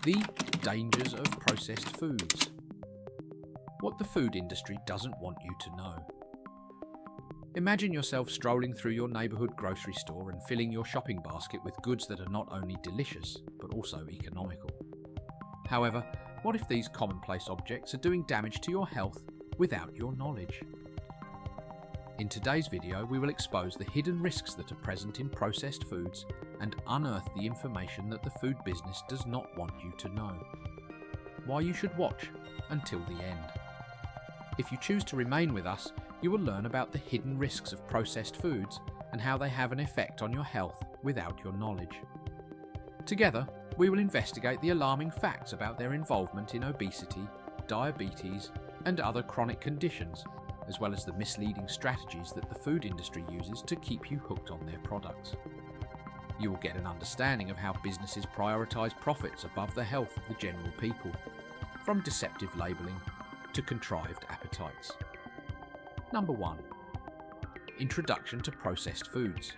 The dangers of processed foods. What the food industry doesn't want you to know. Imagine yourself strolling through your neighbourhood grocery store and filling your shopping basket with goods that are not only delicious, but also economical. However, what if these commonplace objects are doing damage to your health without your knowledge? In today's video, we will expose the hidden risks that are present in processed foods and unearth the information that the food business does not want you to know. Why you should watch until the end. If you choose to remain with us, you will learn about the hidden risks of processed foods and how they have an effect on your health without your knowledge. Together, we will investigate the alarming facts about their involvement in obesity, diabetes, and other chronic conditions, as well as the misleading strategies that the food industry uses to keep you hooked on their products. You will get an understanding of how businesses prioritise profits above the health of the general people, from deceptive labelling to contrived appetites. Number 1. Introduction to processed foods.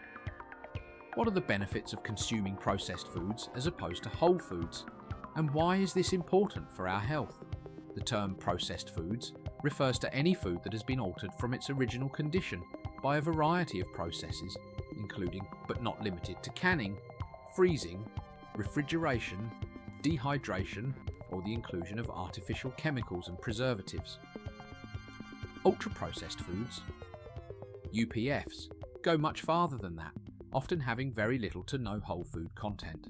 What are the benefits of consuming processed foods as opposed to whole foods, and why is this important for our health? The term processed foods refers to any food that has been altered from its original condition by a variety of processes, including but not limited to canning, freezing, refrigeration, dehydration, or the inclusion of artificial chemicals and preservatives. Ultra-processed foods, UPFs, go much farther than that, often having very little to no whole food content.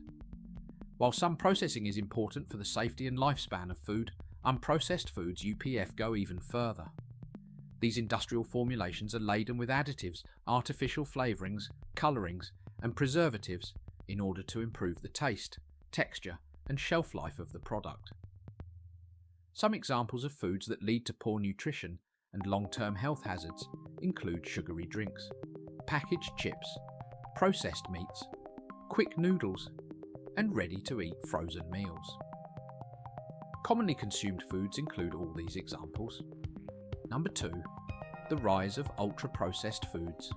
While some processing is important for the safety and lifespan of food, unprocessed foods UPF go even further. These industrial formulations are laden with additives, artificial flavourings, colourings, and preservatives in order to improve the taste, texture, and shelf life of the product. Some examples of foods that lead to poor nutrition and long-term health hazards include sugary drinks, packaged chips, processed meats, quick noodles, and ready-to-eat frozen meals. Commonly consumed foods include all these examples. Number 2. The rise of ultra-processed foods.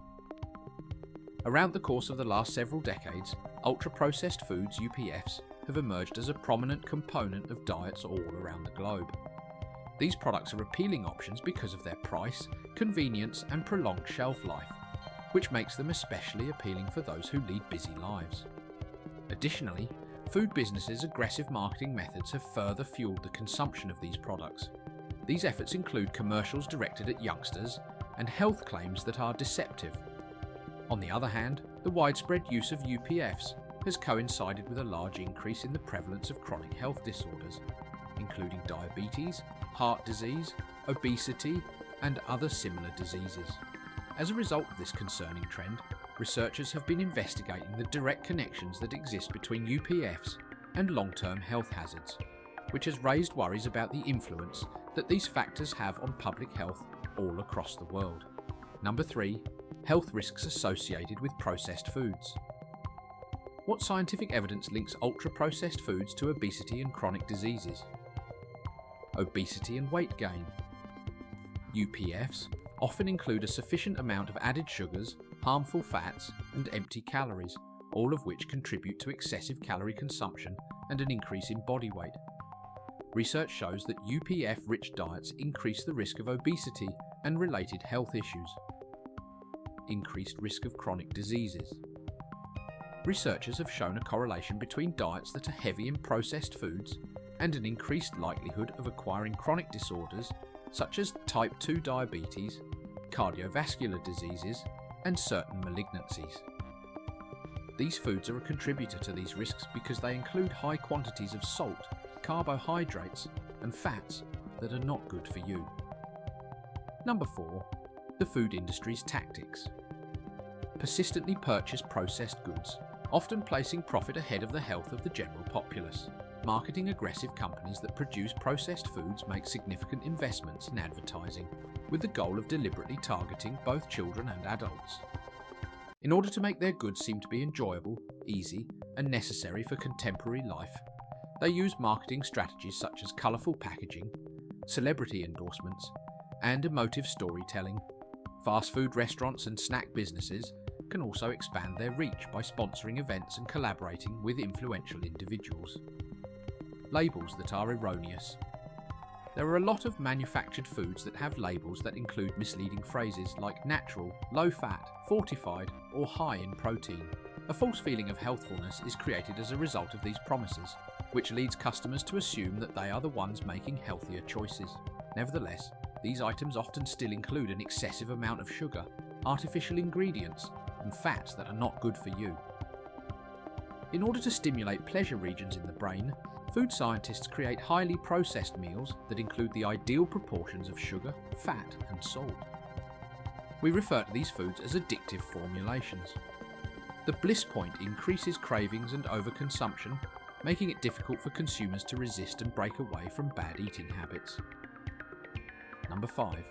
Around the course of the last several decades, ultra-processed foods, UPFs, have emerged as a prominent component of diets all around the globe. These products are appealing options because of their price, convenience, and prolonged shelf life, which makes them especially appealing for those who lead busy lives. Additionally, food businesses' aggressive marketing methods have further fueled the consumption of these products. These efforts include commercials directed at youngsters and health claims that are deceptive. On the other hand, the widespread use of UPFs has coincided with a large increase in the prevalence of chronic health disorders, including diabetes, heart disease, obesity, and other similar diseases. As a result of this concerning trend, researchers have been investigating the direct connections that exist between UPFs and long-term health hazards, which has raised worries about the influence that these factors have on public health all across the world. Number 3. Health risks associated with processed foods. What scientific evidence links ultra-processed foods to obesity and chronic diseases? Obesity and weight gain. UPFs often include a sufficient amount of added sugars, harmful fats, and empty calories, all of which contribute to excessive calorie consumption and an increase in body weight. Research shows that UPF-rich diets increase the risk of obesity and related health issues. Increased risk of chronic diseases. Researchers have shown a correlation between diets that are heavy in processed foods and an increased likelihood of acquiring chronic disorders such as type 2 diabetes, cardiovascular diseases, and certain malignancies. These foods are a contributor to these risks because they include high quantities of salt, carbohydrates, and fats that are not good for you. Number 4. The food industry's tactics. Persistently purchase processed goods, often placing profit ahead of the health of the general populace. Marketing aggressive companies that produce processed foods make significant investments in advertising, with the goal of deliberately targeting both children and adults. In order to make their goods seem to be enjoyable, easy, and necessary for contemporary life, they use marketing strategies such as colourful packaging, celebrity endorsements, and emotive storytelling. Fast food restaurants and snack businesses can also expand their reach by sponsoring events and collaborating with influential individuals. labels that are erroneous. There are a lot of manufactured foods that have labels that include misleading phrases like natural, low fat, fortified, or high in protein. A false feeling of healthfulness is created as a result of these promises, which leads customers to assume that they are the ones making healthier choices. Nevertheless, these items often still include an excessive amount of sugar, artificial ingredients, and fats that are not good for you. In order to stimulate pleasure regions in the brain, food scientists create highly processed meals that include the ideal proportions of sugar, fat, and salt. We refer to these foods as addictive formulations. The bliss point increases cravings and overconsumption, making it difficult for consumers to resist and break away from bad eating habits. Number 5.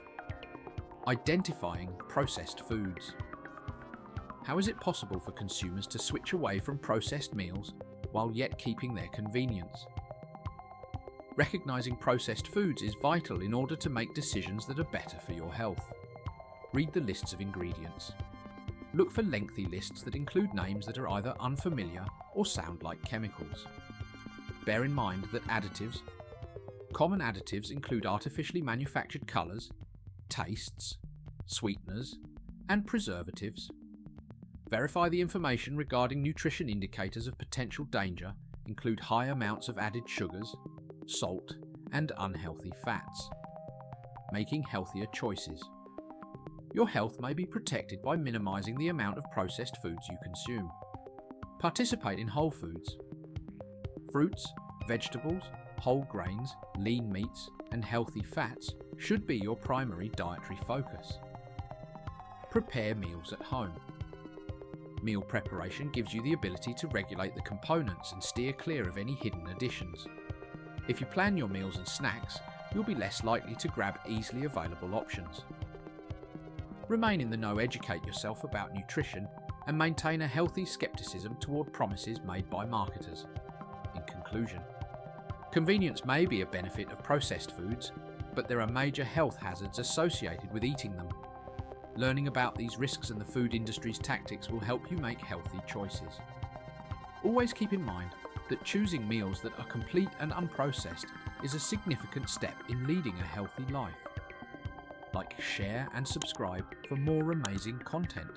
Identifying processed foods. How is it possible for consumers to switch away from processed meals while yet keeping their convenience? Recognizing processed foods is vital in order to make decisions that are better for your health. Read the lists of ingredients. Look for lengthy lists that include names that are either unfamiliar or sound like chemicals. Bear in mind that common additives include artificially manufactured colours, tastes, sweeteners, and preservatives. Verify the information regarding nutrition indicators of potential danger include high amounts of added sugars, salt, and unhealthy fats. Making healthier choices. Your health may be protected by minimizing the amount of processed foods you consume. Participate in whole foods. Fruits, vegetables, whole grains, lean meats, and healthy fats should be your primary dietary focus. Prepare meals at home. Meal preparation gives you the ability to regulate the components and steer clear of any hidden additions. If you plan your meals and snacks, you'll be less likely to grab easily available options. Remain in the know, educate yourself about nutrition, and maintain a healthy skepticism toward promises made by marketers. In conclusion, convenience may be a benefit of processed foods, but there are major health hazards associated with eating them. Learning about these risks and the food industry's tactics will help you make healthy choices. Always keep in mind that choosing meals that are complete and unprocessed is a significant step in leading a healthy life. Like, share, and subscribe for more amazing content.